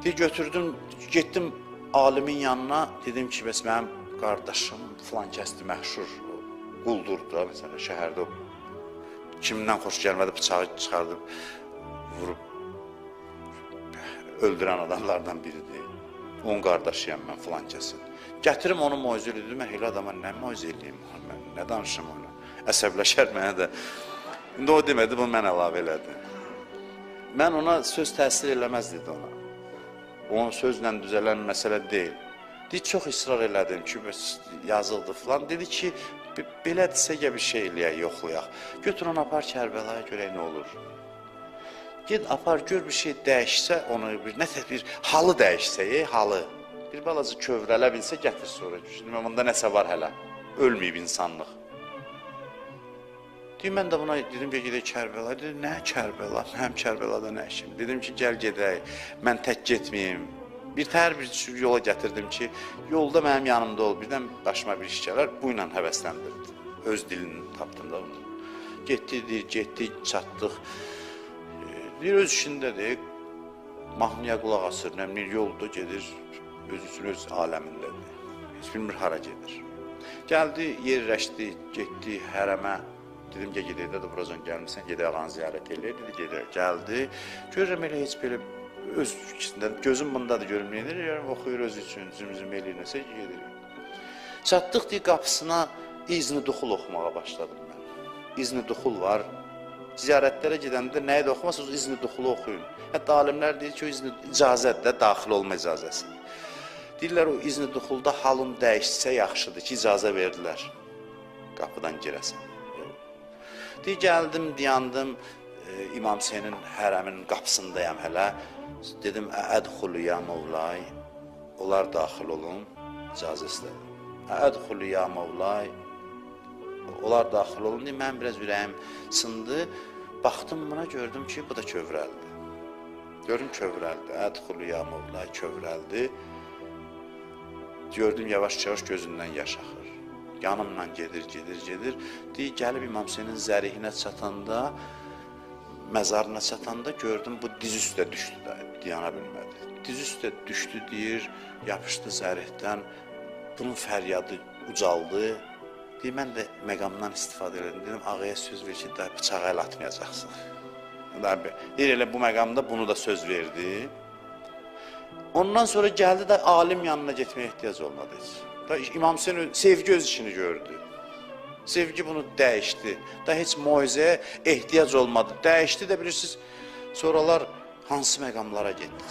Götürdüm, getdim alimin yanına, dedim ki, bəs mənim qardaşım filan kəsdi, məşhur quldurdu da, məsələn, şəhərdə kimdən xoş gəlmədi, bıçağı çıxardıb, vurub, öldürən adamlardan biridir. Onun qardaşıyam mən filan kəsin. Gətirim onu moizə edir, mən elə adama nə moizə eləyim, nə danışım ona, əsəbləşər mənə də. İndi o demədi, bunu mən əlavə elədim. Mən ona söz təsir eləməz dedi ona. Onun sözlə düzələn məsələ deyil. Çox israr elədim ki, yazıldı filan. Dedi ki, belədirsə gəl bir şey eləyək, yoxlayaq. Götür onu apar Kərbəlaya, görək nə olur. Ged apar, gör bir şey dəyişsə, onu bir halı dəyişsə, halı. Bir balacı kövrələ bilsə, gətir sonra. Düşündüm, onda nəsə var hələ. Ölməyib insanlıq. Deyim, mən də buna dedim, gedək Kərbəlaya. Dedi, nə Kərbəla? Həm Kərbəlada nə işim? Dedim ki, gəl gedək, mən tək getməyim. Bir yola gətirdim ki, yolda mənim yanımda ol, birdən başıma bir iş gələr, bu ilə həvəsləndirdi. Öz dilini tapdım da onu. Getdik, çatdıq. Bir öz işindədir, mahnıya qulaq asır, nəmli yolda gedir, öz üçün öz aləmindədir. Heç bilmir, hara gedir. Gəldi, yerləşdi, getdi hərəmə. Dedim ki, gedək də buracan gəlmişsən, gedək ağanı ziyarət eləyək. Dedi, gedək, gəldi. Görürəm elə heç belə öz ikisindən, gözüm bundadır, görüm nə edir, oxuyur öz üçün, zümzüm eləyir, nəsə gedir. Çatdıq deyə qapısına İzni Duxul oxumağa başladım mən. İzni Duxul var. Ziyarətlərə gedəndə nəyə də oxumasınız, İzni Duxulu oxuyun. Hətta alimlər deyir ki, o icazətlə daxil olma icazəsi. Deyirlər, o İzni Duxulda halın dəyişsə yaxşıdır ki, icazə verdilər qapıdan girəsən. Deyir, gəldim, dayandım, İmam Hüseynin hərəminin qapısındayam hələ. Dedim, ədxulu ya Mevlay, onlar daxil olun, icazə istədim. Ədxulu ya Mevlay, onlar daxil olun deyə, mən biraz ürəyim sındı. Baxdım buna, gördüm ki, bu da kövrəldi. Gördüm, kövrəldi. Ədxulu ya Mevlay, kövrəldi. Gördüm, yavaş-yavaş gözündən yaş axır. Yanımla gedir. Deyir, gəlib İmam Hüseynin zərihinə çatanda, məzarına çatanda gördüm, bu diz üstə düşdü da, diyana bilmədi. Diz üstə düşdü, deyir, yapışdı zərihdən, bunun fəryadı ucaldı. Deyir, mən də məqamdan istifadə edelim, dedim, ağaya söz ver ki, bıçağı əl atmayacaqsın. Deyir, elə bu məqamda bunu da söz verdi. Ondan sonra gəldi də alim yanına getməyə ehtiyac olmadı heç. İmam Hüseyin sevgi öz işini gördü. Sevgi bunu dəyişdi. Da heç moizəyə ehtiyac olmadı. Dəyişdi də bilirsiniz, sonralar hansı məqamlara getdi.